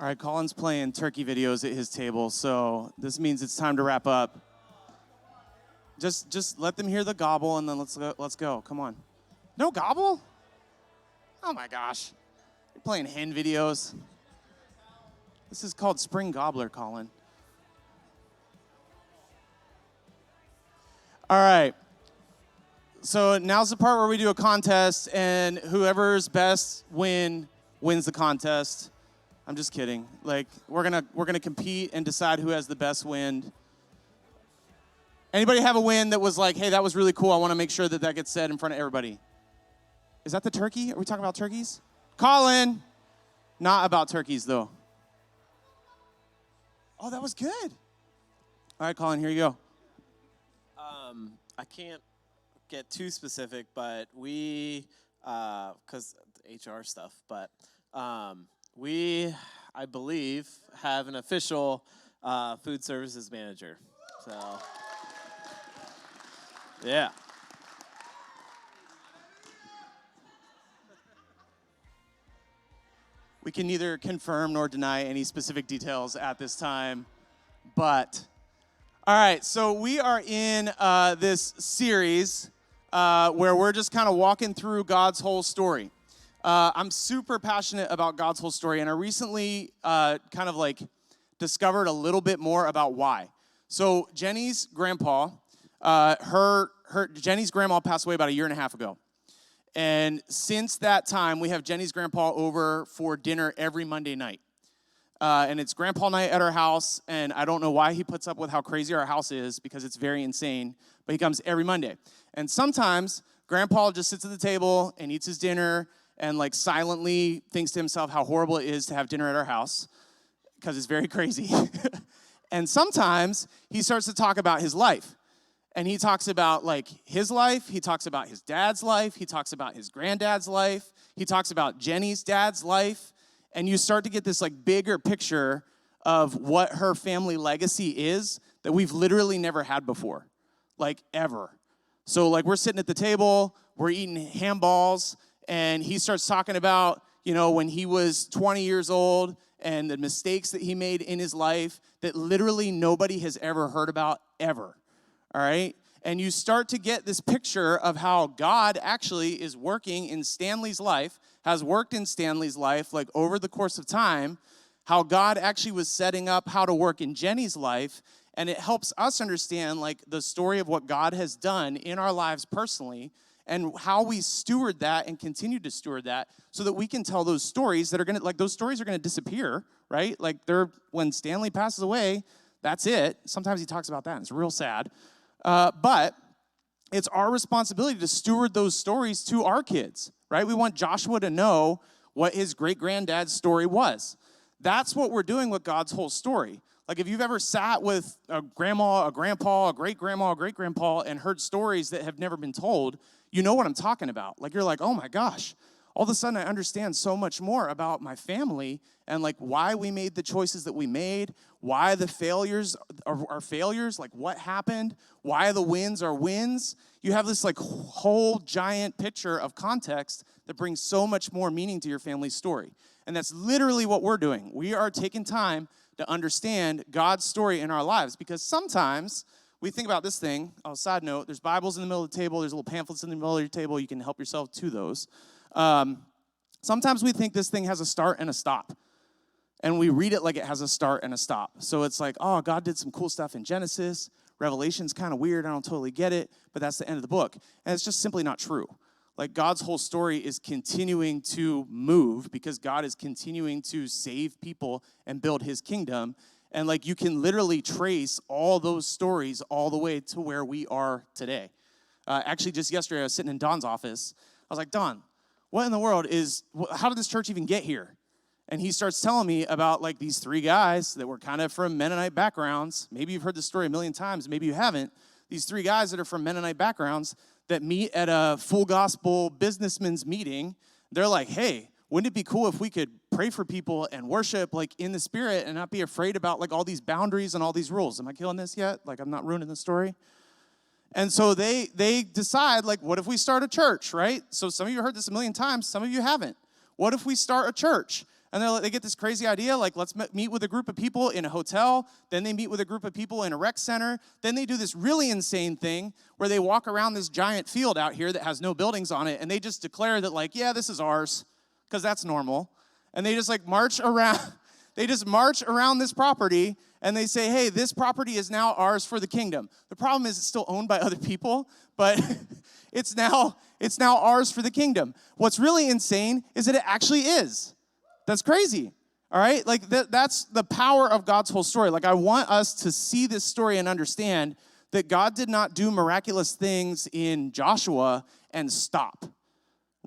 All right, Colin's playing turkey videos at his table, so this means it's time to wrap up. Just let them hear the gobble, and then let's go. Come on. No gobble? Oh my gosh. You're playing hen videos. This is called Spring Gobbler, Colin. All right. So now's the part where we do a contest, and whoever's best wins the contest. I'm just kidding. Like we're gonna compete and decide who has the best wind. Anybody have a win that was like, hey, that was really cool. I want to make sure that gets said in front of everybody. Is that the turkey? Are we talking about turkeys? Colin, not about turkeys though. Oh, that was good. All right, Colin, here you go. I can't get too specific, but we, because HR stuff, but we, I believe, have an official food services manager. So, yeah. We can neither confirm nor deny any specific details at this time, but all right, so we are in this series where we're just kind of walking through God's whole story. I'm super passionate about God's whole story, and I recently kind of like discovered a little bit more about why. So Jenny's grandpa, Jenny's grandma passed away about 1.5 years ago. And since that time, we have Jenny's grandpa over for dinner every Monday night. And it's grandpa night at our house, and I don't know why he puts up with how crazy our house is because it's very insane, but he comes every Monday. And sometimes grandpa just sits at the table and eats his dinner and like silently thinks to himself how horrible it is to have dinner at our house because it's very crazy. And sometimes he starts to talk about his life. And he talks about like his life, he talks about his dad's life, he talks about his granddad's life, he talks about Jenny's dad's life, and you start to get this like bigger picture of what her family legacy is that we've literally never had before, like ever. So like we're sitting at the table, we're eating ham balls, and he starts talking about, you know, when he was 20 years old and the mistakes that he made in his life that literally nobody has ever heard about ever. All right? And you start to get this picture of how God actually is working in Stanley's life, has worked in Stanley's life, like over the course of time, how God actually was setting up how to work in Jenny's life, and it helps us understand like the story of what God has done in our lives personally, and how we steward that and continue to steward that so that we can tell those stories that are going to, like those stories are going to disappear, right? Like when Stanley passes away, that's it. Sometimes he talks about that, and it's real sad. But it's our responsibility to steward those stories to our kids, right? We want Joshua to know what his great-granddad's story was. That's what we're doing with God's whole story. Like if you've ever sat with a grandma, a grandpa, a great-grandma, a great-grandpa, and heard stories that have never been told, you know what I'm talking about. Like you're like, oh my gosh, all of a sudden I understand so much more about my family and like why we made the choices that we made, why the failures are failures, like what happened, why the wins are wins. You have this like whole giant picture of context that brings so much more meaning to your family's story. And that's literally what we're doing. We are taking time to understand God's story in our lives because sometimes we think about this thing. Oh, side note, there's Bibles in the middle of the table. There's little pamphlets in the middle of your table. You can help yourself to those. Sometimes we think this thing has a start and a stop. And we read it like it has a start and a stop. So it's like, oh, God did some cool stuff in Genesis. Revelation's kind of weird. I don't totally get it. But that's the end of the book. And it's just simply not true. Like God's whole story is continuing to move because God is continuing to save people and build his kingdom. And like you can literally trace all those stories all the way to where we are today. Actually, just yesterday, I was sitting in Don's office. I was like, Don, what in the world how did this church even get here? And he starts telling me about like these 3 guys that were kind of from Mennonite backgrounds. Maybe you've heard this story a million times. Maybe you haven't. These 3 guys that are from Mennonite backgrounds that meet at a full gospel businessman's meeting. They're like, hey, wouldn't it be cool if we could pray for people and worship like in the spirit and not be afraid about like all these boundaries and all these rules? Am I killing this yet? Like I'm not ruining the story? And so they decide like, what if we start a church, right? So some of you heard this a million times. Some of you haven't. What if we start a church? And they get this crazy idea, like, let's meet with a group of people in a hotel. Then they meet with a group of people in a rec center. Then they do this really insane thing where they walk around this giant field out here that has no buildings on it, and they just declare that, like, yeah, this is ours, because that's normal. And they just, like, march around. They just march around this property, and they say, hey, this property is now ours for the kingdom. The problem is it's still owned by other people, but it's now ours for the kingdom. What's really insane is that it actually is. That's crazy, all right? Like, that's the power of God's whole story. Like, I want us to see this story and understand that God did not do miraculous things in Joshua and stop,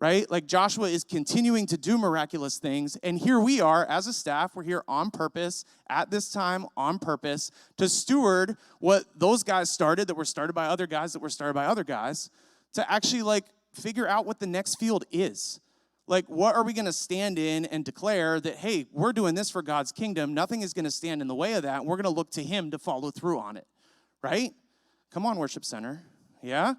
right? Like, Joshua is continuing to do miraculous things, and here we are as a staff. We're here on purpose, at this time, on purpose, to steward what those guys started, that were started by other guys, that were started by other guys, to actually, like, figure out what the next field is. Like, what are we going to stand in and declare that, hey, we're doing this for God's kingdom. Nothing is going to stand in the way of that. We're going to look to him to follow through on it, right? Come on, worship center. Yeah?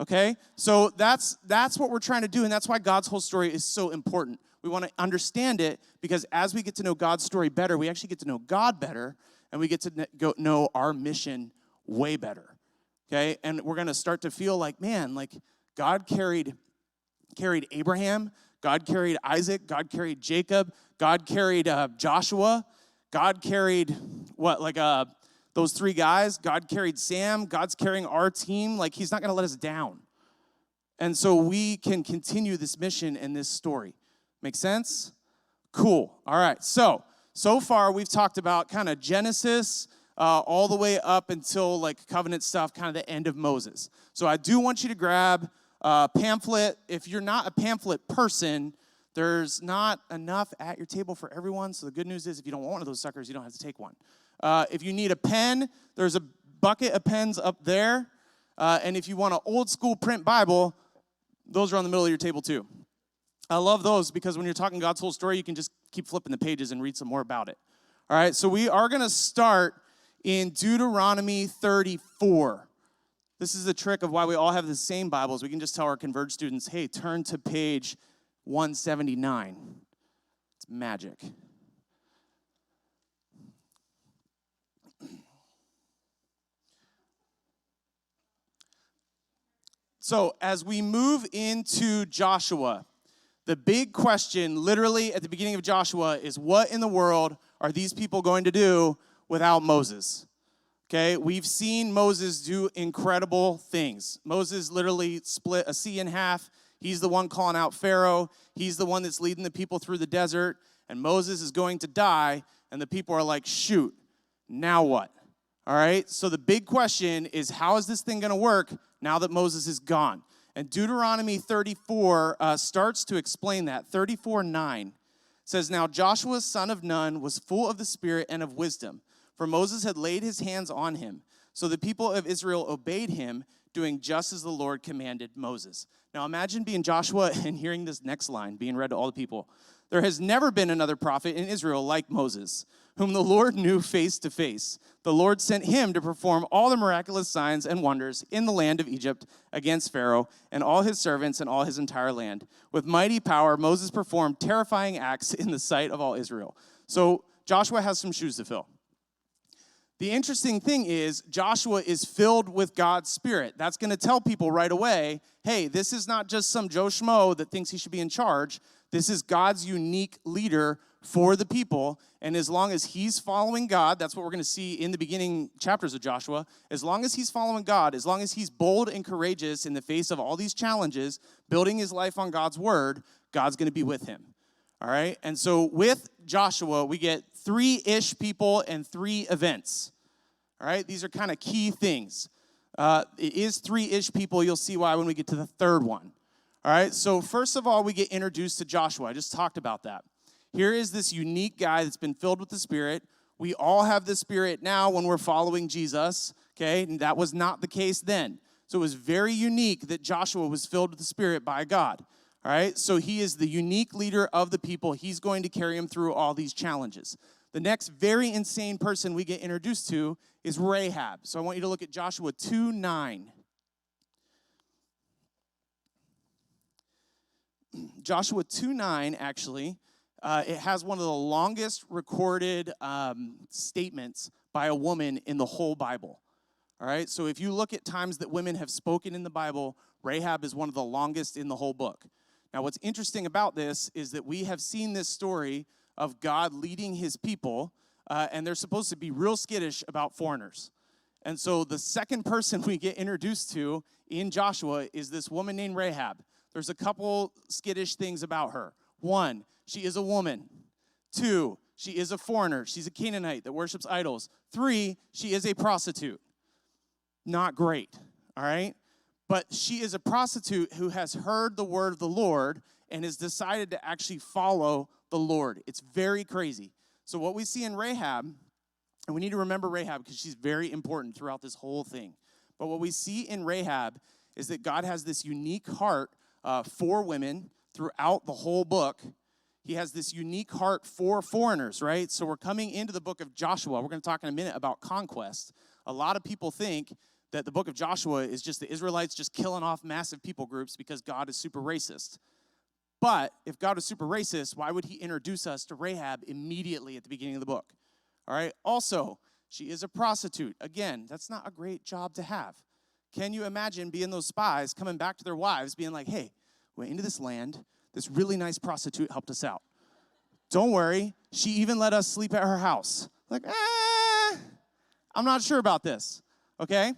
Okay? So that's what we're trying to do, and that's why God's whole story is so important. We want to understand it because as we get to know God's story better, we actually get to know God better, and we get to know our mission way better, okay? And we're going to start to feel like, man, like God carried Abraham, God carried Isaac, God carried Jacob, God carried Joshua, God carried those three guys, God carried Sam, God's carrying our team. Like, he's not going to let us down. And so we can continue this mission and this story. Make sense? Cool. All right. So far we've talked about kind of Genesis all the way up until like covenant stuff, kind of the end of Moses. So I do want you to grab pamphlet. If you're not a pamphlet person, there's not enough at your table for everyone. So the good news is if you don't want one of those suckers, you don't have to take one. If you need a pen, there's a bucket of pens up there. And if you want an old school print Bible, those are on the middle of your table too. I love those because when you're talking God's whole story, you can just keep flipping the pages and read some more about it. All right, so we are going to start in Deuteronomy 34. This is the trick of why we all have the same Bibles. We can just tell our Converge students, hey, turn to page 179. It's magic. So as we move into Joshua, the big question literally at the beginning of Joshua is, what in the world are these people going to do without Moses? Okay, we've seen Moses do incredible things. Moses literally split a sea in half. He's the one calling out Pharaoh. He's the one that's leading the people through the desert. And Moses is going to die, and the people are like, shoot, now what? All right, so the big question is, how is this thing going to work now that Moses is gone? And Deuteronomy 34 starts to explain that. 34:9 says, now Joshua, son of Nun, was full of the Spirit and of wisdom, for Moses had laid his hands on him. So the people of Israel obeyed him, doing just as the Lord commanded Moses. Now imagine being Joshua and hearing this next line being read to all the people. There has never been another prophet in Israel like Moses, whom the Lord knew face to face. The Lord sent him to perform all the miraculous signs and wonders in the land of Egypt against Pharaoh and all his servants and all his entire land. With mighty power, Moses performed terrifying acts in the sight of all Israel. So Joshua has some shoes to fill. The interesting thing is Joshua is filled with God's Spirit. That's going to tell people right away, hey, this is not just some Joe Schmo that thinks he should be in charge. This is God's unique leader for the people. And as long as he's following God, that's what we're going to see in the beginning chapters of Joshua. As long as he's following God, as long as he's bold and courageous in the face of all these challenges, building his life on God's word, God's going to be with him. All right? And so with Joshua, we get 3-ish people and 3 events. All right? These are kind of key things. It is 3-ish people. You'll see why when we get to the third one. All right? So first of all, we get introduced to Joshua. I just talked about that. Here is this unique guy that's been filled with the Spirit. We all have the Spirit now when we're following Jesus. Okay? And that was not the case then. So it was very unique that Joshua was filled with the Spirit by God. All right? So he is the unique leader of the people. He's going to carry them through all these challenges. The next very insane person we get introduced to is Rahab. So I want you to look at Joshua 2:9. Joshua 2:9 actually it has one of the longest recorded statements by a woman in the whole Bible. All right, so if you look at times that women have spoken in the Bible, Rahab is one of the longest in the whole book. Now, what's interesting about this is that we have seen this story of God leading his people, and they're supposed to be real skittish about foreigners. And so the second person we get introduced to in Joshua is this woman named Rahab. There's a couple skittish things about her. One, she is a woman. Two, she is a foreigner. She's a Canaanite that worships idols. Three, she is a prostitute. Not great, all right? But she is a prostitute who has heard the word of the Lord and has decided to actually follow the Lord. It's very crazy. So what we see in Rahab, and we need to remember Rahab because she's very important throughout this whole thing. But what we see in Rahab is that God has this unique heart for women throughout the whole book. He has this unique heart for foreigners, right? So we're coming into the book of Joshua. We're going to talk in a minute about conquest. A lot of people think that the book of Joshua is just the Israelites just killing off massive people groups because God is super racist. But if God was super racist, why would he introduce us to Rahab immediately at the beginning of the book? All right. Also, she is a prostitute. Again, that's not a great job to have. Can you imagine being those spies coming back to their wives being like, hey, we're into this land. This really nice prostitute helped us out. Don't worry. She even let us sleep at her house. Like, I'm not sure about this. Okay.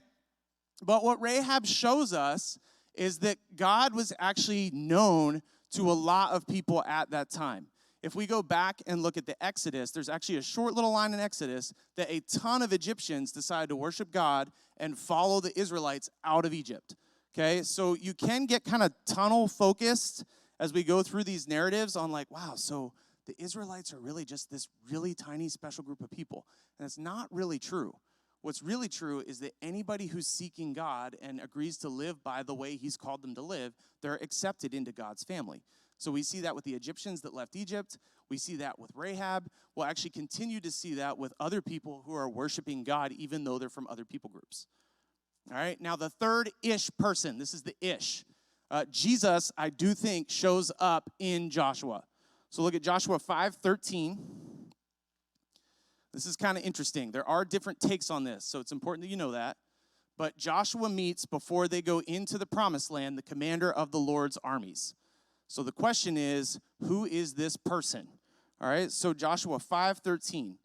But what Rahab shows us is that God was actually known to a lot of people at that time. If we go back and look at the Exodus, there's actually a short little line in Exodus that a ton of Egyptians decided to worship God and follow the Israelites out of Egypt. Okay, so you can get kind of tunnel focused as we go through these narratives on like, wow, so the Israelites are really just this really tiny special group of people. And it's not really true. What's really true is that anybody who's seeking God and agrees to live by the way he's called them to live, they're accepted into God's family. So we see that with the Egyptians that left Egypt. We see that with Rahab. We'll actually continue to see that with other people who are worshiping God, even though they're from other people groups. All right, now the third-ish person, this is the ish. Jesus, I do think, shows up in Joshua. So look at Joshua 5:13. This is kind of interesting. There are different takes on this, so it's important that you know that. But Joshua meets, before they go into the promised land, the commander of the Lord's armies. So the question is, who is this person? All right, so Joshua 5:13.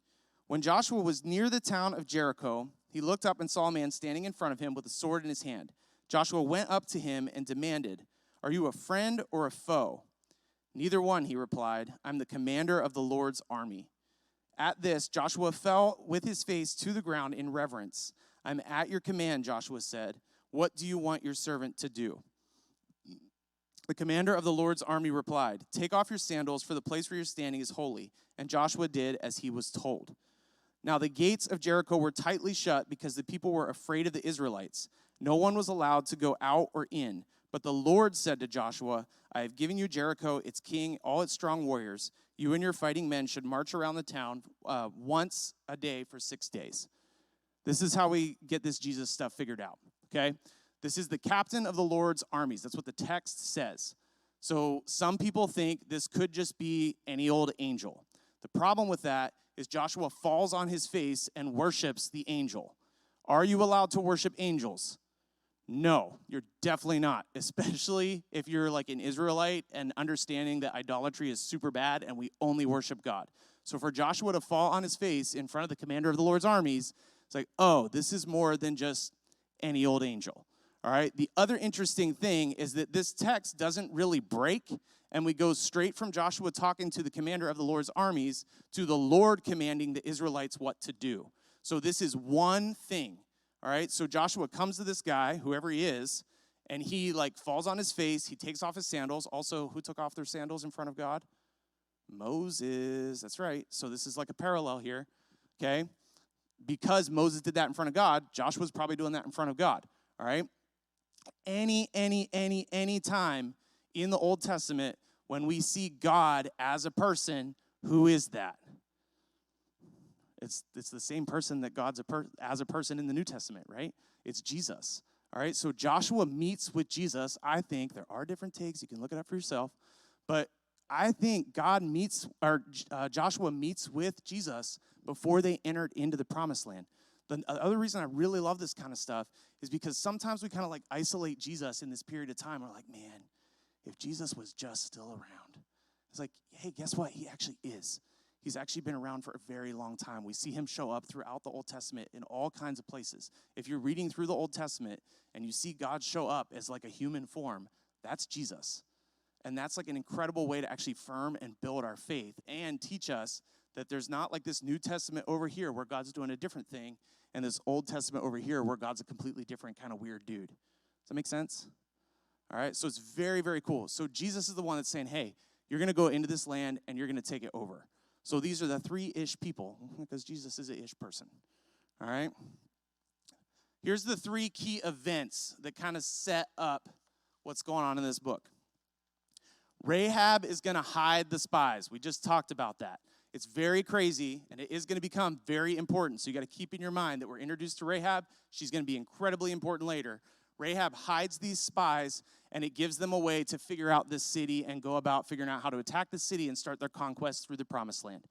When Joshua was near the town of Jericho, he looked up and saw a man standing in front of him with a sword in his hand. Joshua went up to him and demanded, "Are you a friend or a foe?" "Neither one," he replied. "I'm the commander of the Lord's army." At this, Joshua fell with his face to the ground in reverence. "I'm at your command," Joshua said. "What do you want your servant to do?" The commander of the Lord's army replied, "Take off your sandals, for the place where you're standing is holy." And Joshua did as he was told. Now the gates of Jericho were tightly shut because the people were afraid of the Israelites. No one was allowed to go out or in. But the Lord said to Joshua, "I have given you Jericho, its king, all its strong warriors. You and your fighting men should march around the town once a day for 6 days." This is how we get this Jesus stuff figured out, okay? This is the captain of the Lord's armies. That's what the text says. So some people think this could just be any old angel. The problem with that is Joshua falls on his face and worships the angel. Are you allowed to worship angels? No, you're definitely not, especially if you're like an Israelite and understanding that idolatry is super bad and we only worship God. So for Joshua to fall on his face in front of the commander of the Lord's armies, it's like, oh, this is more than just any old angel. All right, the other interesting thing is that this text doesn't really break, and we go straight from Joshua talking to the commander of the Lord's armies to the Lord commanding the Israelites what to do. So this is one thing. All right, so Joshua comes to this guy, whoever he is, and he like falls on his face. He takes off his sandals. Also, who took off their sandals in front of God? Moses. That's right. So this is like a parallel here, okay? Because Moses did that in front of God, Joshua's probably doing that in front of God, all right? Any time in the Old Testament when we see God as a person, who is that? It's the same person that God's as a person in the New Testament, right? It's Jesus. All right, so Joshua meets with Jesus. I think there are different takes. You can look it up for yourself. But I think Joshua meets with Jesus before they entered into the promised land. The other reason I really love this kind of stuff is because sometimes we kind of like isolate Jesus in this period of time. We're like, man, if Jesus was just still around. It's like, hey, guess what? He actually is. He's actually been around for a very long time. We see him show up throughout the Old Testament in all kinds of places. If you're reading through the Old Testament and you see God show up as like a human form, that's Jesus. And that's like an incredible way to actually firm and build our faith and teach us that there's not like this New Testament over here where God's doing a different thing and this Old Testament over here where God's a completely different kind of weird dude. Does that make sense? All right, so it's very, very cool. So Jesus is the one that's saying, hey, you're going to go into this land and you're going to take it over. So these are the 3-ish people, because Jesus is a ish person. All right? Here's the 3 key events that kind of set up what's going on in this book. Rahab is going to hide the spies. We just talked about that. It's very crazy, and it is going to become very important. So you got to keep in your mind that we're introduced to Rahab. She's going to be incredibly important later. Rahab hides these spies, and it gives them a way to figure out this city and go about figuring out how to attack the city and start their conquest through the promised land.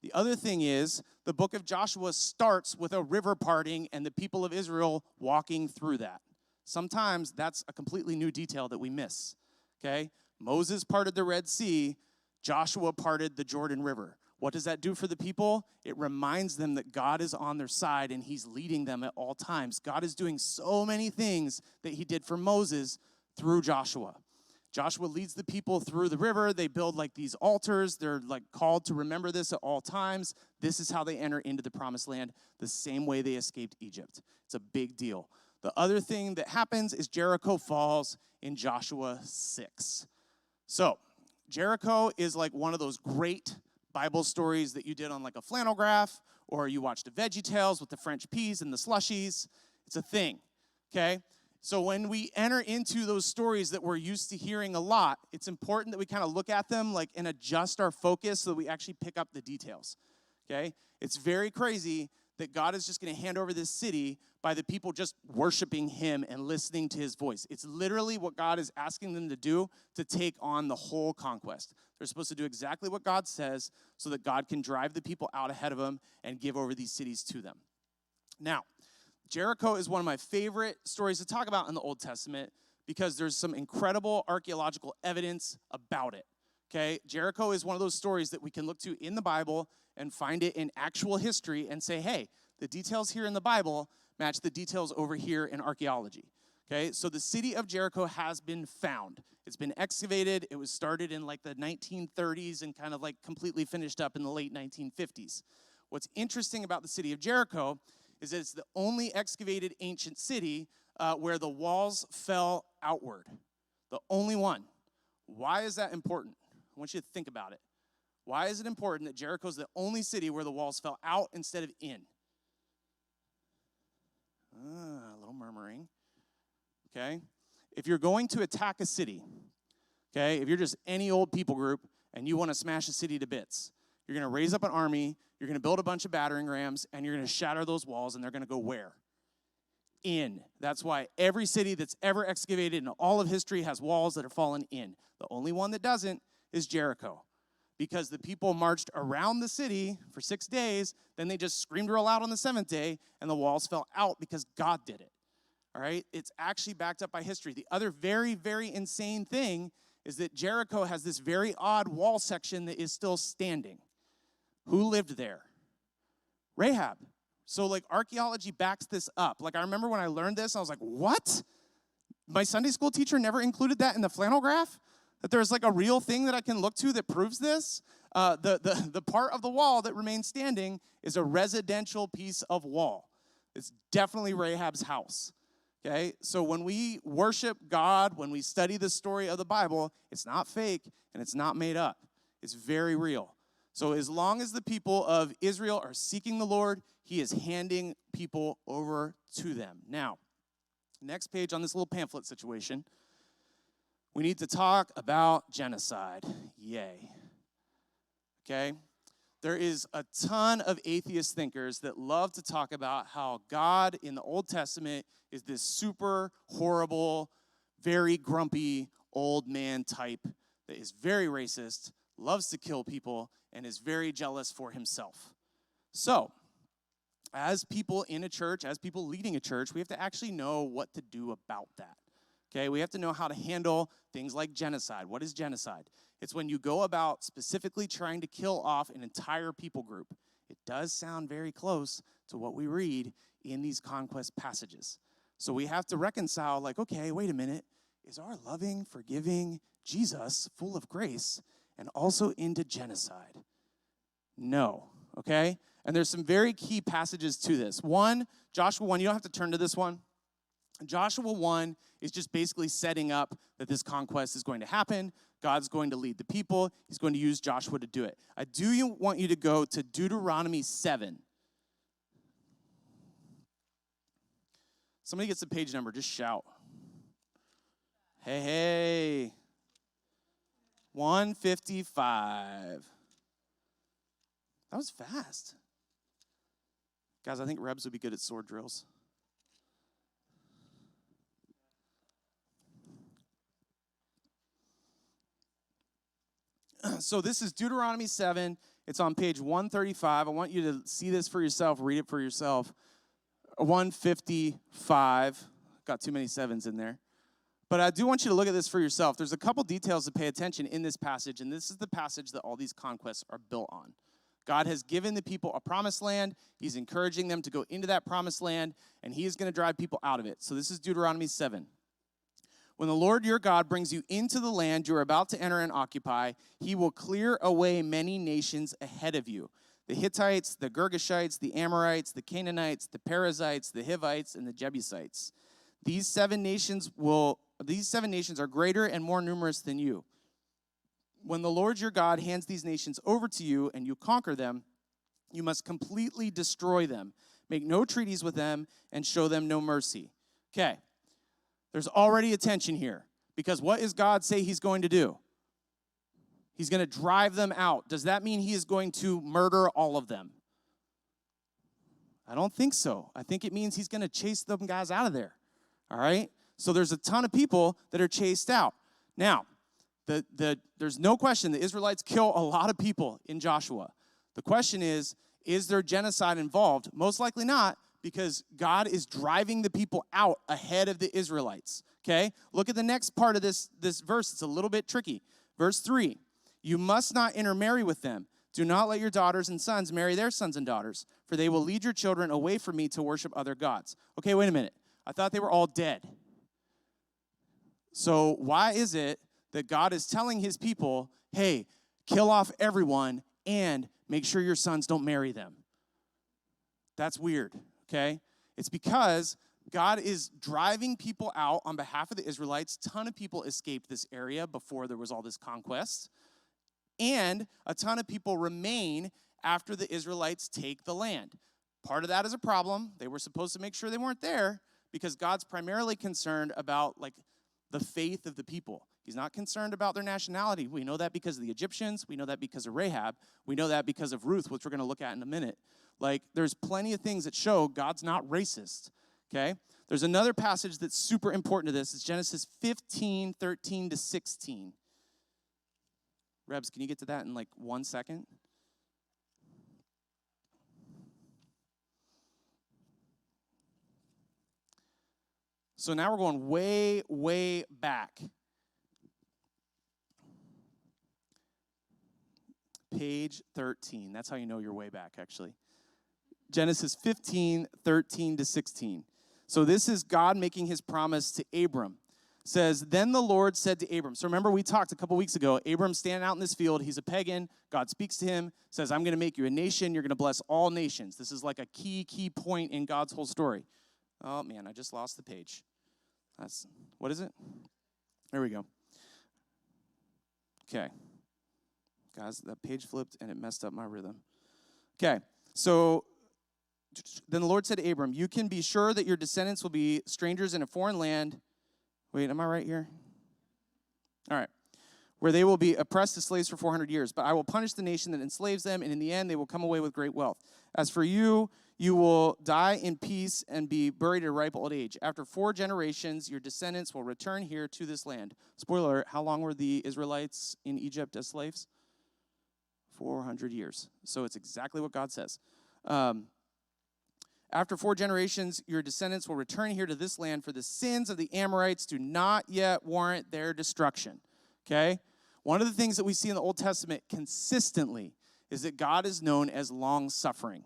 The other thing is the book of Joshua starts with a river parting and the people of Israel walking through that. Sometimes that's a completely new detail that we miss, okay? Moses parted the Red Sea. Joshua parted the Jordan River. What does that do for the people? It reminds them that God is on their side and he's leading them at all times. God is doing so many things that he did for Moses through Joshua. Joshua leads the people through the river. They build like these altars. They're like called to remember this at all times. This is how they enter into the promised land, the same way they escaped Egypt. It's a big deal. The other thing that happens is Jericho falls in Joshua 6. So Jericho is like one of those great Bible stories that you did on like a flannel graph, or you watched the Veggie Tales with the French peas and the slushies. It's a thing, okay? So when we enter into those stories that we're used to hearing a lot, it's important that we kind of look at them like and adjust our focus so that we actually pick up the details, okay? It's very crazy that God is just going to hand over this city by the people just worshiping him and listening to his voice. It's literally what God is asking them to do to take on the whole conquest. They're supposed to do exactly what God says so that God can drive the people out ahead of them and give over these cities to them. Now, Jericho is one of my favorite stories to talk about in the Old Testament because there's some incredible archaeological evidence about it, okay? Jericho is one of those stories that we can look to in the Bible and find it in actual history and say, hey, the details here in the Bible match the details over here in archaeology, okay? So the city of Jericho has been found. It's been excavated. It was started in like the 1930s and kind of like completely finished up in the late 1950s. What's interesting about the city of Jericho is that it's the only excavated ancient city where the walls fell outward. The only one. Why is that important? I want you to think about it. Why is it important that Jericho is the only city where the walls fell out instead of in? A little murmuring. Okay? If you're going to attack a city, okay, if you're just any old people group and you want to smash a city to bits, you're going to raise up an army, you're going to build a bunch of battering rams, and you're going to shatter those walls, and they're going to go where? In. That's why every city that's ever excavated in all of history has walls that are fallen in. The only one that doesn't is Jericho. Because the people marched around the city for 6 days, then they just screamed real loud on the 7th day, and the walls fell out because God did it. All right? It's actually backed up by history. The other very, very insane thing is that Jericho has this very odd wall section that is still standing. Who lived there? Rahab. So, like, archaeology backs this up. Like, I remember when I learned this, I was like, what? My Sunday school teacher never included that in the flannel graph? That there's, like, a real thing that I can look to that proves this? The part of the wall that remains standing is a residential piece of wall. It's definitely Rahab's house. Okay? So when we worship God, when we study the story of the Bible, it's not fake and it's not made up. It's very real. So as long as the people of Israel are seeking the Lord, he is handing people over to them. Now, next page on this little pamphlet situation, we need to talk about genocide. Yay. Okay? There is a ton of atheist thinkers that love to talk about how God in the Old Testament is this super horrible, very grumpy old man type that is very racist, loves to kill people, and is very jealous for himself. So, as people in a church, as people leading a church, we have to actually know what to do about that. Okay, we have to know how to handle things like genocide. What is genocide? It's when you go about specifically trying to kill off an entire people group. It does sound very close to what we read in these conquest passages. So we have to reconcile, like, okay, wait a minute. Is our loving, forgiving Jesus full of grace and also into genocide? No, okay? And there's some very key passages to this. One, Joshua 1, you don't have to turn to this one. Joshua 1 is just basically setting up that this conquest is going to happen. God's going to lead the people. He's going to use Joshua to do it. I do want you to go to Deuteronomy 7. Somebody gets the page number, just shout. Hey. 155. That was fast. Guys, I think Rebs would be good at sword drills. So this is Deuteronomy 7. It's on page 135. I want you to see this for yourself, read it for yourself. 155. Got too many sevens in there. But I do want you to look at this for yourself. There's a couple details to pay attention in this passage, and this is the passage that all these conquests are built on. God has given the people a promised land. He's encouraging them to go into that promised land, and he is going to drive people out of it. So this is Deuteronomy 7. When the Lord your God brings you into the land you are about to enter and occupy, he will clear away many nations ahead of you. The Hittites, the Girgashites, the Amorites, the Canaanites, the Perizzites, the Hivites, and the Jebusites. These seven nations are greater and more numerous than you. When the Lord your God hands these nations over to you and you conquer them, you must completely destroy them. Make no treaties with them and show them no mercy. Okay. There's already a tension here, because what does God say he's going to do? He's going to drive them out. Does that mean he is going to murder all of them? I don't think so. I think it means he's going to chase them guys out of there. All right? So there's a ton of people that are chased out. Now, there's no question the Israelites kill a lot of people in Joshua. The question is there genocide involved? Most likely not, because God is driving the people out ahead of the Israelites, okay? Look at the next part of this verse. It's a little bit tricky. Verse 3, you must not intermarry with them. Do not let your daughters and sons marry their sons and daughters, for they will lead your children away from me to worship other gods. Okay, wait a minute. I thought they were all dead. So why is it that God is telling his people, hey, kill off everyone and make sure your sons don't marry them? That's weird. Okay? It's because God is driving people out on behalf of the Israelites. A ton of people escaped this area before there was all this conquest. And a ton of people remain after the Israelites take the land. Part of that is a problem. They were supposed to make sure they weren't there because God's primarily concerned about, like, the faith of the people. He's not concerned about their nationality. We know that because of the Egyptians. We know that because of Rahab. We know that because of Ruth, which we're going to look at in a minute. Like, there's plenty of things that show God's not racist, okay? There's another passage that's super important to this. It's Genesis 15, 13 to 16. Rebs, can you get to that in like 1 second? So now we're going way, way back. Page 13. That's how you know you're way back, actually. Genesis 15, 13 to 16. So this is God making his promise to Abram. It says, then the Lord said to Abram. So remember, we talked a couple weeks ago. Abram's standing out in this field. He's a pagan. God speaks to him, says, I'm going to make you a nation. You're going to bless all nations. This is like a key point in God's whole story. Oh, man, I just lost the page. What is it? There we go. Okay. Guys, that page flipped and it messed up my rhythm. Okay, so then the Lord said to Abram, you can be sure that your descendants will be strangers in a foreign land. Wait, am I right here? All right. Where they will be oppressed as slaves for 400 years. But I will punish the nation that enslaves them, and in the end they will come away with great wealth. As for you, you will die in peace and be buried at a ripe old age. After 4 generations, your descendants will return here to this land. Spoiler alert, how long were the Israelites in Egypt as slaves? 400 years. So it's exactly what God says. After 4 generations, your descendants will return here to this land, for the sins of the Amorites do not yet warrant their destruction. Okay? One of the things that we see in the Old Testament consistently is that God is known as long-suffering.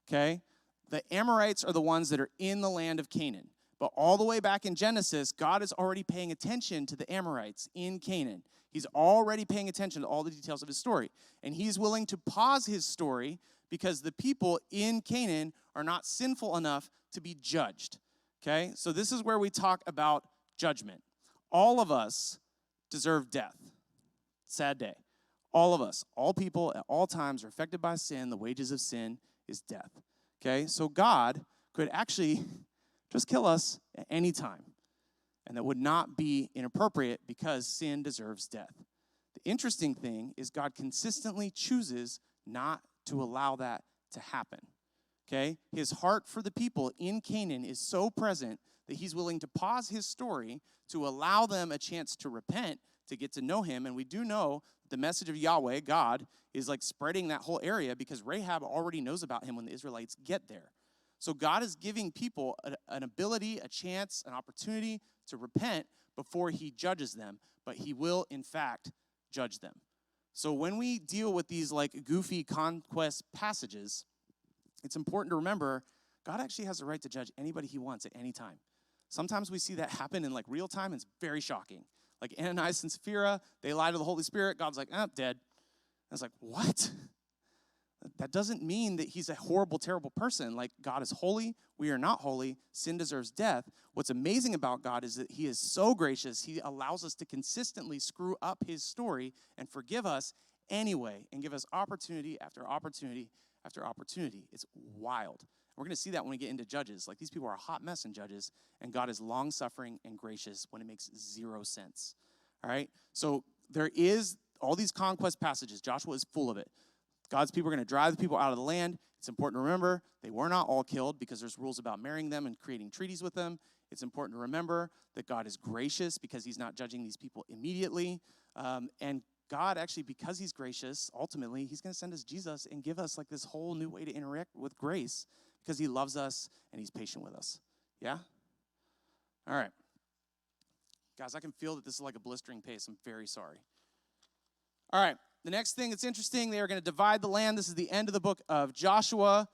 Okay? The Amorites are the ones that are in the land of Canaan. But all the way back in Genesis, God is already paying attention to the Amorites in Canaan. He's already paying attention to all the details of his story. And he's willing to pause his story because the people in Canaan are not sinful enough to be judged. Okay? So this is where we talk about judgment. All of us deserve death. Sad day. All of us, all people at all times are affected by sin. The wages of sin is death. Okay? So God could actually just kill us at any time. And that would not be inappropriate because sin deserves death. The interesting thing is God consistently chooses not to allow that to happen. Okay? His heart for the people in Canaan is so present that he's willing to pause his story to allow them a chance to repent, to get to know him. And we do know the message of Yahweh, God, is like spreading that whole area because Rahab already knows about him when the Israelites get there. So God is giving people an ability, a chance, an opportunity to repent before he judges them. But he will, in fact, judge them. So when we deal with these like goofy conquest passages, it's important to remember God actually has the right to judge anybody he wants at any time. Sometimes we see that happen in like real time, and it's very shocking. Like Ananias and Sapphira, they lie to the Holy Spirit. God's like, dead. And it's like, what? That doesn't mean that he's a horrible, terrible person. Like, God is holy. We are not holy. Sin deserves death. What's amazing about God is that he is so gracious. He allows us to consistently screw up his story and forgive us anyway and give us opportunity after opportunity after opportunity. It's wild. We're going to see that when we get into Judges. Like, these people are a hot mess in Judges, and God is long-suffering and gracious when it makes zero sense. All right? So there is all these conquest passages. Joshua is full of it. God's people are going to drive the people out of the land. It's important to remember they were not all killed because there's rules about marrying them and creating treaties with them. It's important to remember that God is gracious because he's not judging these people immediately. And God actually, because he's gracious, ultimately, he's going to send us Jesus and give us like this whole new way to interact with grace because he loves us and he's patient with us. Yeah? All right. Guys, I can feel that this is like a blistering pace. I'm very sorry. All right. The next thing that's interesting, they are going to divide the land. This is the end of the book of Joshua.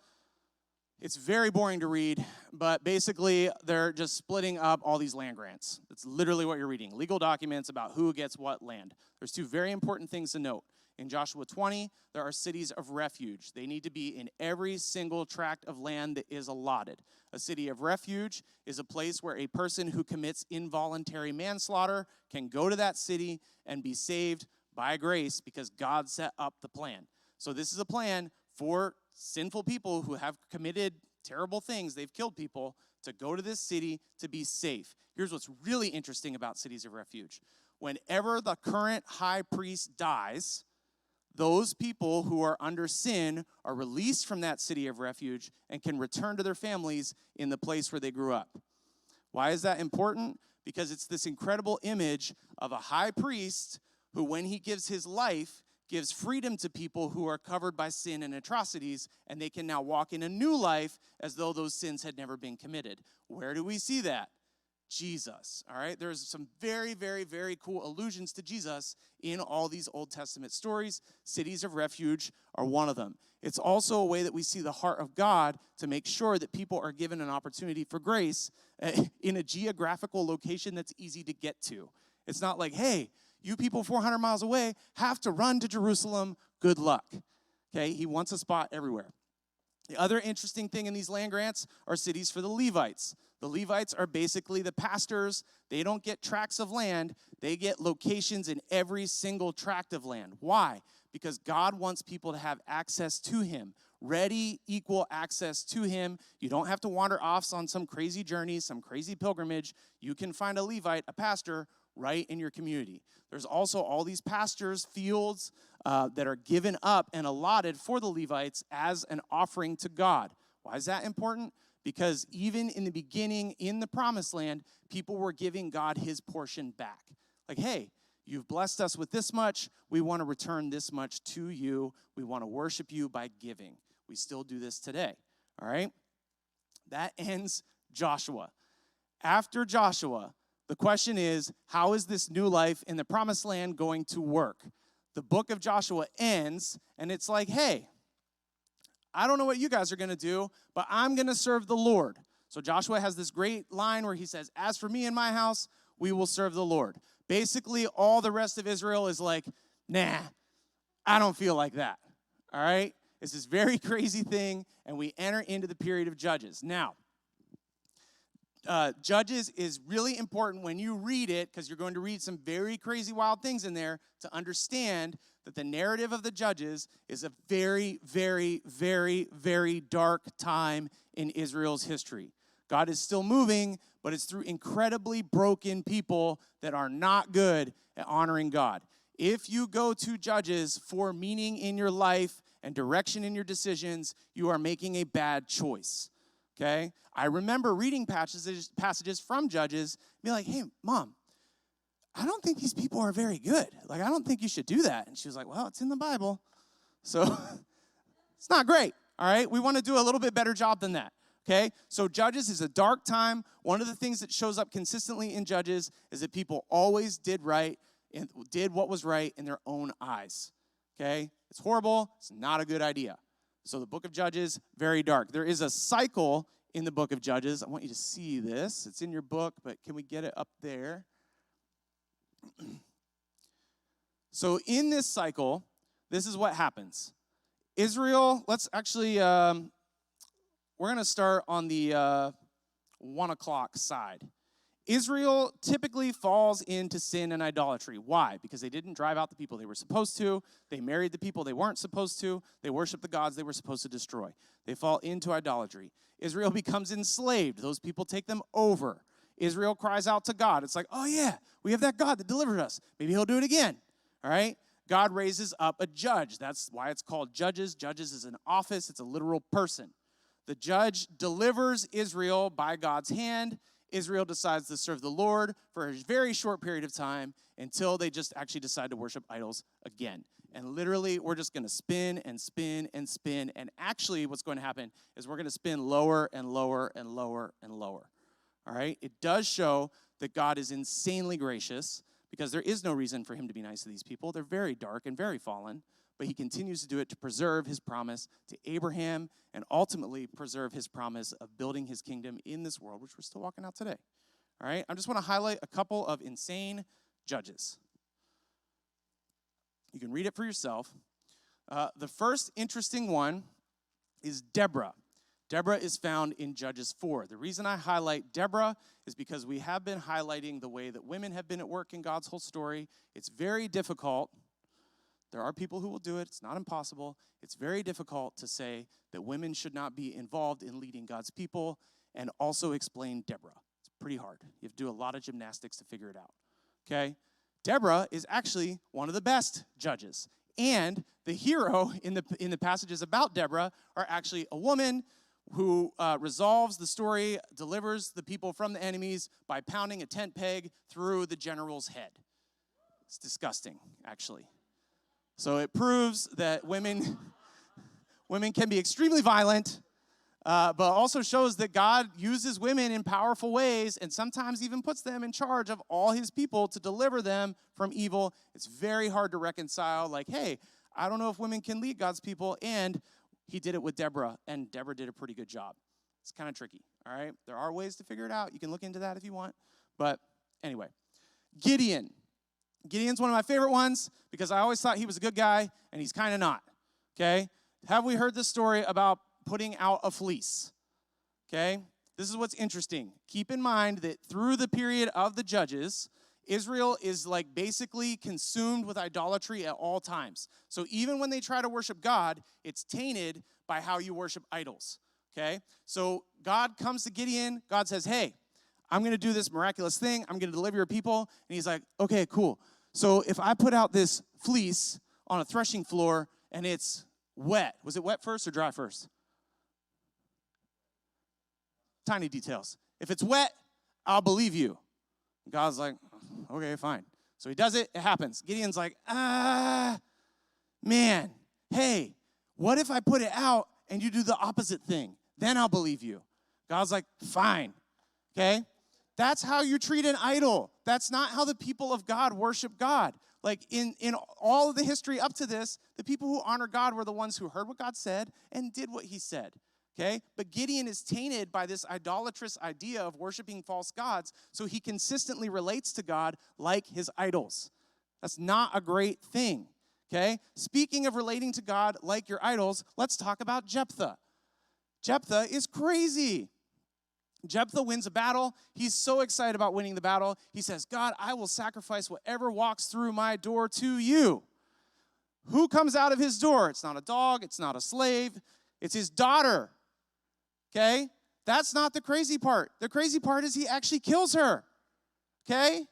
It's very boring to read, but basically they're just splitting up all these land grants. That's literally what you're reading. Legal documents about who gets what land. There's 2 very important things to note. In Joshua 20, there are cities of refuge. They need to be in every single tract of land that is allotted. A city of refuge is a place where a person who commits involuntary manslaughter can go to that city and be saved by grace because God set up the plan. So this is a plan for sinful people who have committed terrible things. They've killed people to go to this city to be safe. Here's what's really interesting about cities of refuge. Whenever the current high priest dies, those people who are under sin are released from that city of refuge and can return to their families in the place where they grew up. Why is that important? Because it's this incredible image of a high priest who, when he gives his life, gives freedom to people who are covered by sin and atrocities, and they can now walk in a new life as though those sins had never been committed. Where do we see that? Jesus, all right? There's some very, very, very cool allusions to Jesus in all these Old Testament stories. Cities of refuge are one of them. It's also a way that we see the heart of God to make sure that people are given an opportunity for grace in a geographical location that's easy to get to. It's not like, hey, you people 400 miles away have to run to Jerusalem. Good luck. Okay, he wants a spot everywhere. The other interesting thing in these land grants are cities for the Levites. The Levites are basically the pastors. They don't get tracts of land. They get locations in every single tract of land. Why? Because God wants people to have access to him. Ready, equal access to him. You don't have to wander off on some crazy journey, some crazy pilgrimage. You can find a Levite, a pastor, right in your community. There's also all these pastures, fields that are given up and allotted for the Levites as an offering to God. Why is that important? Because even in the beginning, in the promised land, people were giving God his portion back. Like, hey, You've blessed us with this much. We want to return this much to you. We want to worship you by giving. We still do this today, all right? That ends Joshua. After Joshua, the question is, how is this new life in the promised land going to work? The book of Joshua ends, and it's like, hey, I don't know what you guys are going to do, but I'm going to serve the Lord. So Joshua has this great line where he says, as for me and my house, we will serve the Lord. Basically, all the rest of Israel is like, nah, I don't feel like that, all right? It's this very crazy thing, and we enter into the period of Judges. Now, Judges is really important when you read it, because you're going to read some very crazy, wild things in there, to understand that the narrative of the Judges is a very, very, very, very dark time in Israel's history. God is still moving, but it's through incredibly broken people that are not good at honoring God. If you go to Judges for meaning in your life and direction in your decisions, you are making a bad choice, okay? I remember reading passages from Judges, be like, hey, Mom, I don't think these people are very good. Like, I don't think you should do that. And she was like, well, it's in the Bible. So it's not great, all right? We want to do a little bit better job than that. Okay, so Judges is a dark time. One of the things that shows up consistently in Judges is that people always did right and did what was right in their own eyes. Okay, it's horrible. It's not a good idea. So the book of Judges, very dark. There is a cycle in the book of Judges. I want you to see this. It's in your book, but can we get it up there? So in this cycle, this is what happens. Israel, let's actually... we're going to start on the 1 o'clock side. Israel typically falls into sin and idolatry. Why? Because they didn't drive out the people they were supposed to. They married the people they weren't supposed to. They worshiped the gods they were supposed to destroy. They fall into idolatry. Israel becomes enslaved. Those people take them over. Israel cries out to God. It's like, oh yeah, we have that God that delivered us. Maybe he'll do it again. All right? God raises up a judge. That's why it's called Judges. Judges is an office. It's a literal person. The judge delivers Israel by God's hand. Israel decides to serve the Lord for a very short period of time until they just actually decide to worship idols again. And literally, we're just going to spin and spin and spin. And actually, what's going to happen is we're going to spin lower and lower and lower and lower. All right? It does show that God is insanely gracious because there is no reason for him to be nice to these people. They're very dark and very fallen. But he continues to do it to preserve his promise to Abraham and ultimately preserve his promise of building his kingdom in this world, which we're still walking out today. All right? I just want to highlight a couple of insane judges. You can read it for yourself. The first interesting one is Deborah. Deborah is found in Judges 4. The reason I highlight Deborah is because we have been highlighting the way that women have been at work in God's whole story. It's very difficult. There are people who will do it. It's not impossible. It's very difficult to say that women should not be involved in leading God's people and also explain Deborah. It's pretty hard. You have to do a lot of gymnastics to figure it out, okay? Deborah is actually one of the best judges. And the hero in the passages about Deborah are actually a woman who resolves the story, delivers the people from the enemies by pounding a tent peg through the general's head. It's disgusting, actually. So it proves that women can be extremely violent, but also shows that God uses women in powerful ways and sometimes even puts them in charge of all his people to deliver them from evil. It's very hard to reconcile, like, hey, I don't know if women can lead God's people, and he did it with Deborah, and Deborah did a pretty good job. It's kind of tricky, all right? There are ways to figure it out. You can look into that if you want. But anyway, Gideon. Gideon's one of my favorite ones because I always thought he was a good guy, and he's kind of not, okay? Have we heard this story about putting out a fleece? Okay? This is what's interesting. Keep in mind that through the period of the Judges, Israel is like basically consumed with idolatry at all times. So even when they try to worship God, it's tainted by how you worship idols, okay? So God comes to Gideon. God says, hey, I'm going to do this miraculous thing. I'm going to deliver your people. And he's like, okay, cool. So if I put out this fleece on a threshing floor and it's wet, was it wet first or dry first? Tiny details. If it's wet, I'll believe you. God's like, okay, fine. So he does it. It happens. Gideon's like, man, hey, what if I put it out and you do the opposite thing? Then I'll believe you. God's like, fine, okay? That's how you treat an idol. That's not how the people of God worship God. Like in all of the history up to this, the people who honor God were the ones who heard what God said and did what he said, okay? But Gideon is tainted by this idolatrous idea of worshiping false gods, so he consistently relates to God like his idols. That's not a great thing, okay? Speaking of relating to God like your idols, let's talk about Jephthah. Jephthah is crazy. Jephthah wins a battle. He's so excited about winning the battle. He says, God, I will sacrifice whatever walks through my door to you. Who comes out of his door? It's not a dog. It's not a slave. It's his daughter. Okay? That's not the crazy part. The crazy part is he actually kills her. Okay?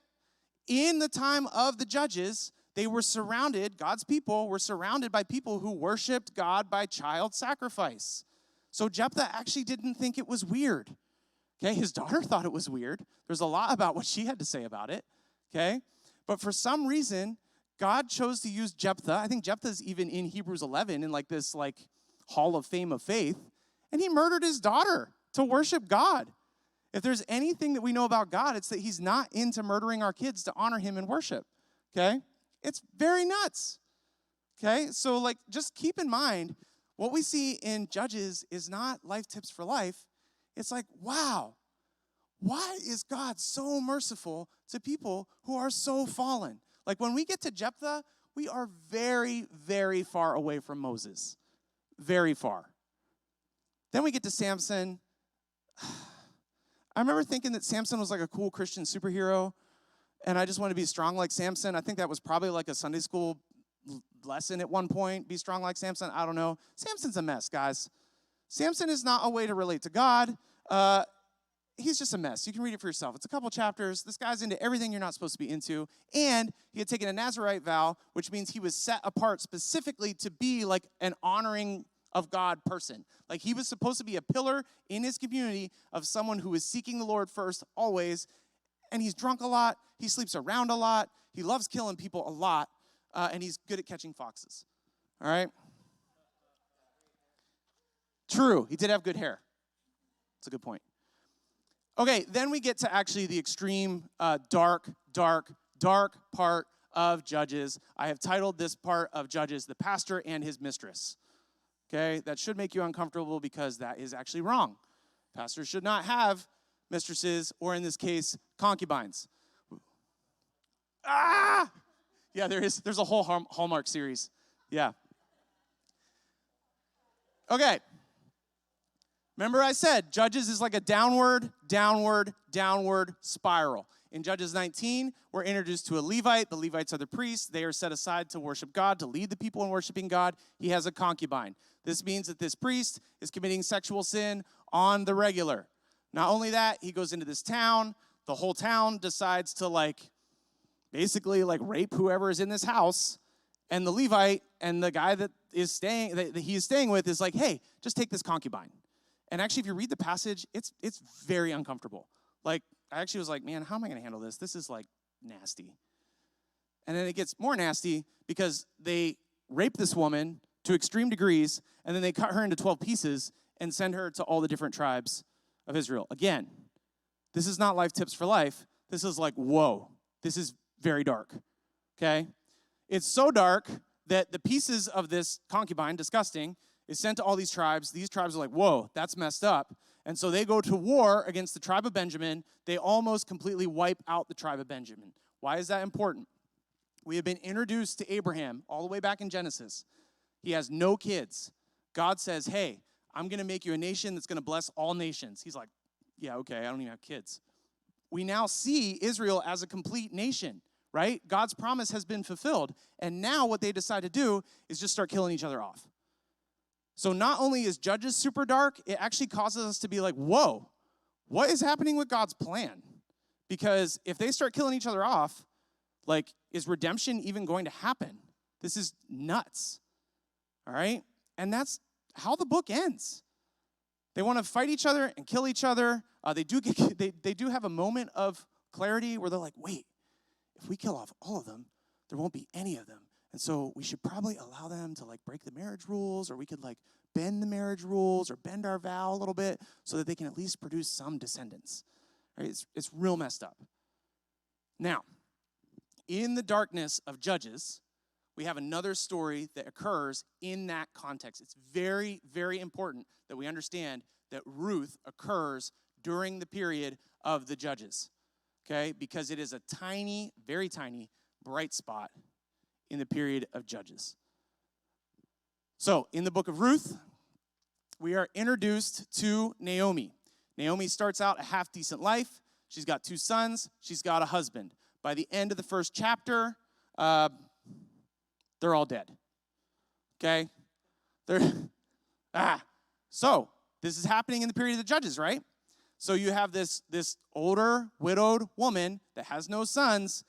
In the time of the judges, they were surrounded, God's people were surrounded by people who worshiped God by child sacrifice. So Jephthah actually didn't think it was weird. Okay, his daughter thought it was weird. There's a lot about what she had to say about it. Okay, but for some reason, God chose to use Jephthah. I think Jephthah's even in Hebrews 11 in like this like hall of fame of faith. And he murdered his daughter to worship God. If there's anything that we know about God, it's that he's not into murdering our kids to honor him and worship. Okay, it's very nuts. Okay, so like just keep in mind, what we see in Judges is not life tips for life. It's like, wow, why is God so merciful to people who are so fallen? Like when we get to Jephthah, we are very, very far away from Moses. Very far. Then we get to Samson. I remember thinking that Samson was like a cool Christian superhero, and I just wanted to be strong like Samson. I think that was probably like a Sunday school lesson at one point, be strong like Samson. I don't know. Samson's a mess, guys. Samson is not a way to relate to God. He's just a mess. You can read it for yourself. It's a couple chapters. This guy's into everything you're not supposed to be into. And he had taken a Nazirite vow, which means he was set apart specifically to be like an honoring of God person. Like he was supposed to be a pillar in his community of someone who is seeking the Lord first, always. And he's drunk a lot. He sleeps around a lot. He loves killing people a lot. And he's good at catching foxes. All right? True. He did have good hair. That's a good point. Okay, then we get to actually the extreme dark part of Judges. I have titled this part of Judges, The Pastor and His Mistress. Okay, that should make you uncomfortable because that is actually wrong. Pastors should not have mistresses, or in this case, concubines. Ah! Yeah, there's a whole Hallmark series. Yeah. Okay. Remember I said Judges is like a downward spiral. In Judges 19, we're introduced to a Levite. The Levites are the priests. They are set aside to worship God, to lead the people in worshiping God. He has a concubine. This means that this priest is committing sexual sin on the regular. Not only that, he goes into this town. The whole town decides to basically rape whoever is in this house. And the Levite and the guy that he is staying with is like, hey, just take this concubine. And actually, if you read the passage, it's very uncomfortable. Like, I actually was like, man, how am I going to handle this? This is, nasty. And then it gets more nasty because they rape this woman to extreme degrees, and then they cut her into 12 pieces and send her to all the different tribes of Israel. Again, this is not life tips for life. This is like, whoa, this is very dark, okay? It's so dark that the pieces of this concubine, disgusting, is sent to all these tribes. These tribes are like, whoa, that's messed up. And so they go to war against the tribe of Benjamin. They almost completely wipe out the tribe of Benjamin. Why is that important? We have been introduced to Abraham all the way back in Genesis. He has no kids. God says, hey, I'm going to make you a nation that's going to bless all nations. He's like, yeah, okay, I don't even have kids. We now see Israel as a complete nation, right? God's promise has been fulfilled. And now what they decide to do is just start killing each other off. So not only is Judges super dark, it actually causes us to be like, whoa, what is happening with God's plan? Because if they start killing each other off, is redemption even going to happen? This is nuts, all right? And that's how the book ends. They want to fight each other and kill each other. They do have a moment of clarity where they're like, wait, if we kill off all of them, there won't be any of them. And so we should probably allow them to like break the marriage rules, or we could like bend the marriage rules or bend our vow a little bit so that they can at least produce some descendants. Right? It's real messed up. Now, in the darkness of Judges, we have another story that occurs in that context. It's very, very important that we understand that Ruth occurs during the period of the Judges, okay? Because it is a tiny, very tiny, bright spot in the period of Judges. So, in the book of Ruth, we are introduced to Naomi. Naomi starts out a half-decent life. She's got 2 sons. She's got a husband. By the end of the first chapter, they're all dead. Okay? So, this is happening in the period of the Judges, right? So you have this older, widowed woman that has no sons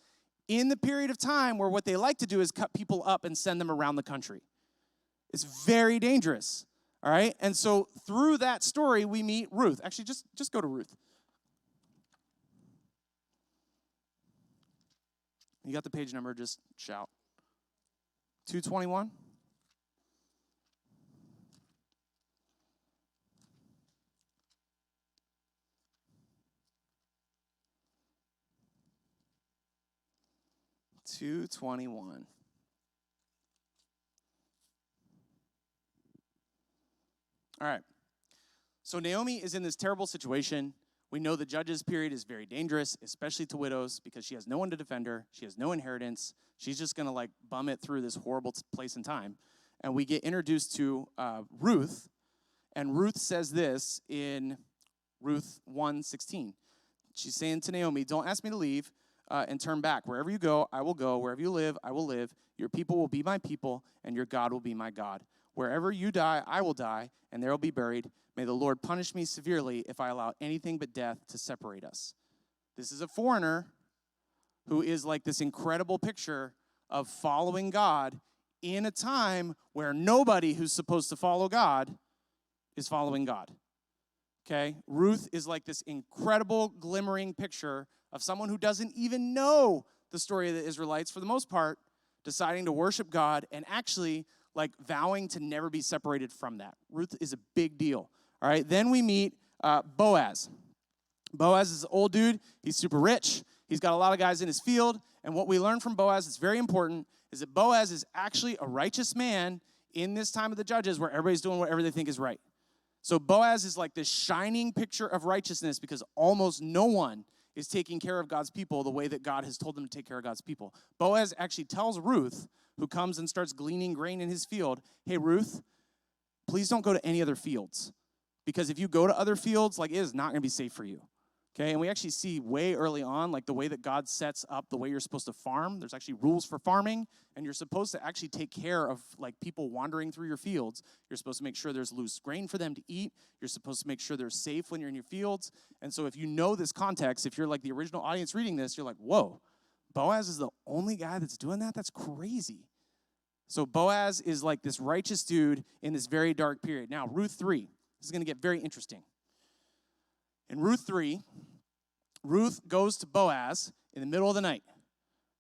in the period of time where what they like to do is cut people up and send them around the country. It's very dangerous, all right? And so through that story, we meet Ruth. Actually, just go to Ruth. You got the page number, just shout. 221. All right. So Naomi is in this terrible situation. We know the Judges period is very dangerous, especially to widows, because she has no one to defend her. She has no inheritance. She's just going to like bum it through this horrible place and time. And we get introduced to Ruth. And Ruth says this in Ruth 1:16. She's saying to Naomi, don't ask me to leave and turn back. Wherever you go, I will go. Wherever you live, I will live. Your people will be my people, and your God will be my God. Wherever you die, I will die, and there will be buried. May the Lord punish me severely if I allow anything but death to separate us. This is a foreigner who is like this incredible picture of following God in a time where nobody who's supposed to follow God is following God. Okay? Ruth is like this incredible glimmering picture of someone who doesn't even know the story of the Israelites for the most part, deciding to worship God and actually like vowing to never be separated from that. Ruth is a big deal. All right, then we meet Boaz. Boaz is an old dude. He's super rich. He's got a lot of guys in his field. And what we learn from Boaz, it's very important, is that Boaz is actually a righteous man in this time of the Judges where everybody's doing whatever they think is right. So Boaz is like this shining picture of righteousness because almost no one is taking care of God's people the way that God has told them to take care of God's people. Boaz actually tells Ruth, who comes and starts gleaning grain in his field, hey, Ruth, please don't go to any other fields. Because if you go to other fields, like it is not going to be safe for you. Okay, and we actually see way early on, like the way that God sets up the way you're supposed to farm. There's actually rules for farming, and you're supposed to actually take care of like people wandering through your fields. You're supposed to make sure there's loose grain for them to eat. You're supposed to make sure they're safe when you're in your fields. And so if you know this context, if you're like the original audience reading this, you're like, whoa, Boaz is the only guy that's doing that? That's crazy. So Boaz is like this righteous dude in this very dark period. Now, Ruth 3. This is going to get very interesting. In Ruth 3, Ruth goes to Boaz in the middle of the night,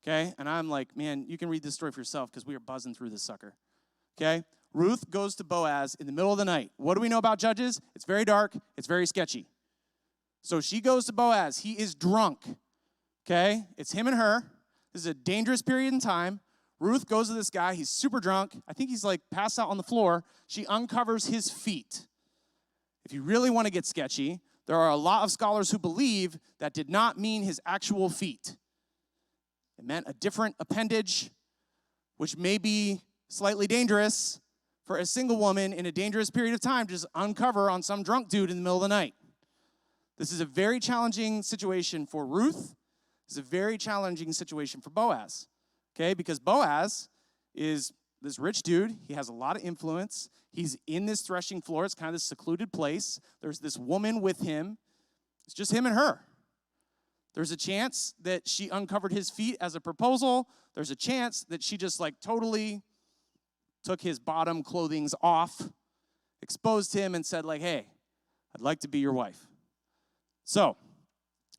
okay? And I'm like, man, you can read this story for yourself because we are buzzing through this sucker, okay? Ruth goes to Boaz in the middle of the night. What do we know about Judges? It's very dark. It's very sketchy. So she goes to Boaz. He is drunk, okay? It's him and her. This is a dangerous period in time. Ruth goes to this guy. He's super drunk. I think he's like passed out on the floor. She uncovers his feet. If you really want to get sketchy, there are a lot of scholars who believe that did not mean his actual feet. It meant a different appendage, which may be slightly dangerous for a single woman in a dangerous period of time to just uncover on some drunk dude in the middle of the night. This is a very challenging situation for Ruth. It's a very challenging situation for Boaz, okay? Because Boaz is this rich dude. He has a lot of influence. He's in this threshing floor. It's kind of this secluded place. There's this woman with him. It's just him and her. There's a chance that she uncovered his feet as a proposal. There's a chance that she just like totally took his bottom clothings off, exposed him, and said like, hey, I'd like to be your wife. So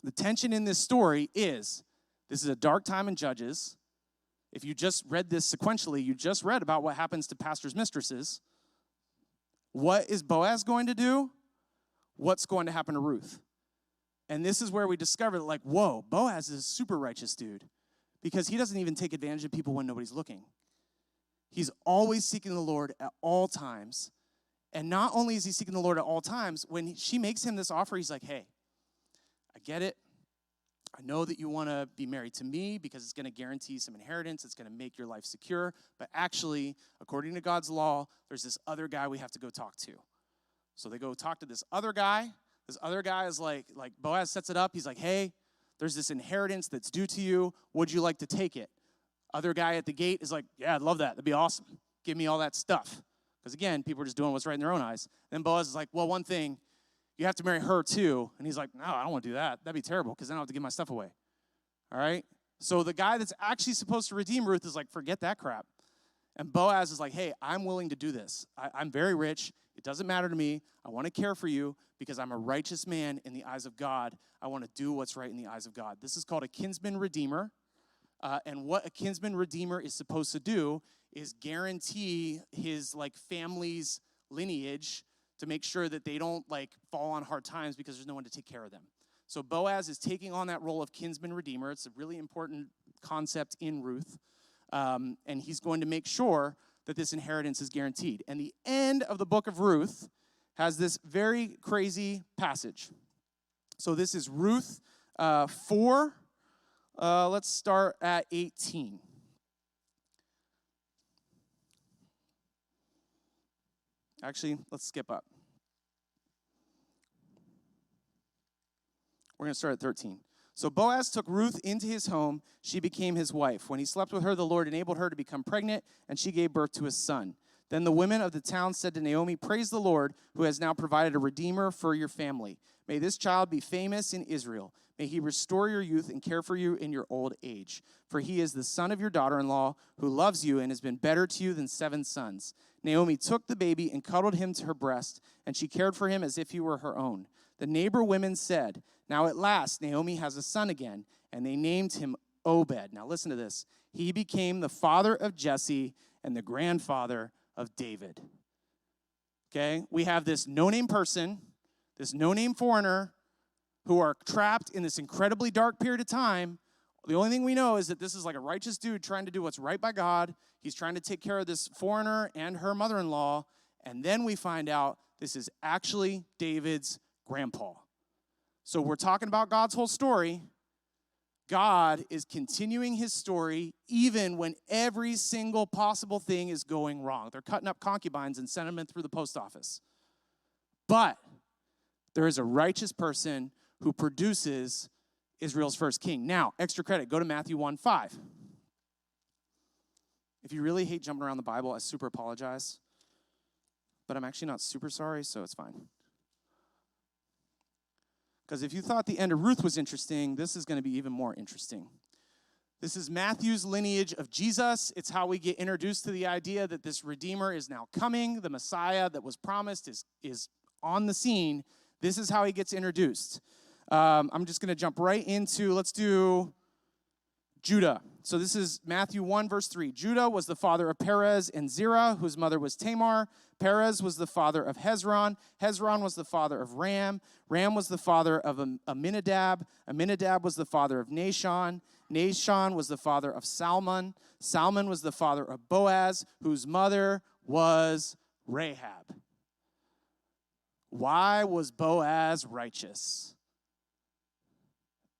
the tension in this story is This is a dark time in Judges. If you just read this sequentially, you just read about what happens to pastors' mistresses. What is Boaz going to do? What's going to happen to Ruth? And this is where we discover that, like, whoa, Boaz is a super righteous dude because he doesn't even take advantage of people when nobody's looking. He's always seeking the Lord at all times. And not only is he seeking the Lord at all times, when she makes him this offer, he's like, hey, I get it. I know that you want to be married to me because it's going to guarantee some inheritance. It's going to make your life secure. But actually, according to God's law, there's this other guy we have to go talk to. So they go talk to this other guy. This other guy is like Boaz sets it up. He's like, hey, there's this inheritance that's due to you. Would you like to take it? Other guy at the gate is like, yeah, I'd love that. That'd be awesome. Give me all that stuff. Because again, people are just doing what's right in their own eyes. Then Boaz is like, well, one thing, you have to marry her too. And he's like, no, I don't want to do that. That'd be terrible because then I have to give my stuff away. All right? So the guy that's actually supposed to redeem Ruth is like, forget that crap. And Boaz is like, hey, I'm willing to do this. I'm very rich. It doesn't matter to me. I want to care for you because I'm a righteous man in the eyes of God. I want to do what's right in the eyes of God. This is called a kinsman redeemer. And what a kinsman redeemer is supposed to do is guarantee his family's lineage to make sure that they don't fall on hard times because there's no one to take care of them. So Boaz is taking on that role of kinsman redeemer. It's a really important concept in Ruth. And he's going to make sure that this inheritance is guaranteed. And the end of the book of Ruth has this very crazy passage. So this is Ruth 4. Let's start at 18. Actually, let's skip up. We're going to start at 13. So Boaz took Ruth into his home. She became his wife. When he slept with her, the Lord enabled her to become pregnant, and she gave birth to a son. Then the women of the town said to Naomi, praise the Lord, who has now provided a redeemer for your family. May this child be famous in Israel. May he restore your youth and care for you in your old age. For he is the son of your daughter-in-law, who loves you and has been better to you than 7 sons. Naomi took the baby and cuddled him to her breast, and she cared for him as if he were her own. The neighbor women said, now at last Naomi has a son again, and they named him Obed. Now listen to this. He became the father of Jesse and the grandfather of David. Okay, we have this no-name person, this no-name foreigner, who are trapped in this incredibly dark period of time. The only thing we know is that this is like a righteous dude trying to do what's right by God. He's trying to take care of this foreigner and her mother-in-law. And then we find out this is actually David's grandpa. So we're talking about God's whole story. God is continuing his story even when every single possible thing is going wrong. They're cutting up concubines and sending them through the post office. But there is a righteous person who produces Israel's first king. Now, extra credit, go to Matthew 1:5. If you really hate jumping around the Bible, I super apologize. But I'm actually not super sorry, so it's fine. Because if you thought the end of Ruth was interesting, this is going to be even more interesting. This is Matthew's lineage of Jesus. It's how we get introduced to the idea that this Redeemer is now coming. The Messiah that was promised is on the scene. This is how he gets introduced. I'm just going to jump right into, let's do Judah. So this is Matthew 1, verse 3. Judah was the father of Perez and Zerah, whose mother was Tamar. Perez was the father of Hezron. Hezron was the father of Ram. Ram was the father of Aminadab. Aminadab was the father of Nahshon. Nahshon was the father of Salmon. Salmon was the father of Boaz, whose mother was Rahab. Why was Boaz righteous?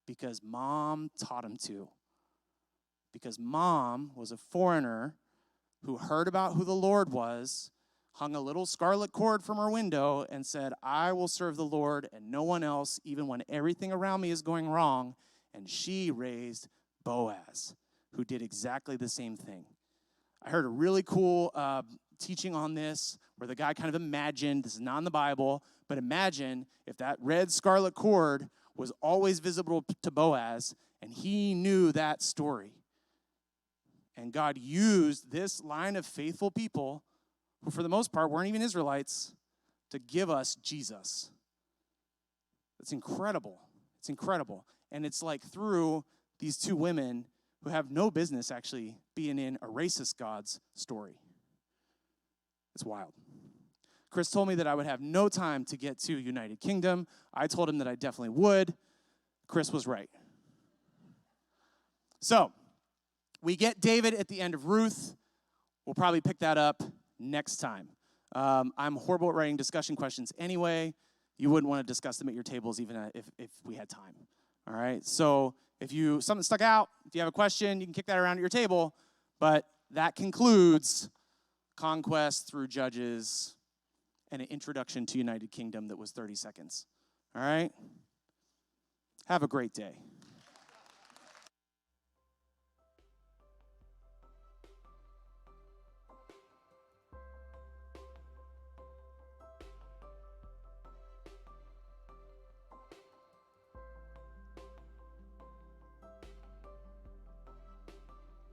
Because mom taught him to. Because mom was a foreigner who heard about who the Lord was, hung a little scarlet cord from her window, and said, I will serve the Lord and no one else, even when everything around me is going wrong. And she raised Boaz, who did exactly the same thing. I heard a really cool teaching on this where the guy kind of imagined, this is not in the Bible, but imagine if that red scarlet cord was always visible to Boaz, and he knew that story. And God used this line of faithful people, who for the most part weren't even Israelites, to give us Jesus. It's incredible. It's incredible. And it's like through these two women who have no business actually being in a racist God's story. It's wild. Chris told me that I would have no time to get to United Kingdom. I told him that I definitely would. Chris was right. So, we get David at the end of Ruth. We'll probably pick that up next time. I'm horrible at writing discussion questions anyway. You wouldn't want to discuss them at your tables even if we had time. All right? So, if something stuck out, if you have a question, you can kick that around at your table. But that concludes Conquest through Judges and an introduction to United Kingdom that was 30 seconds. All right? Have a great day.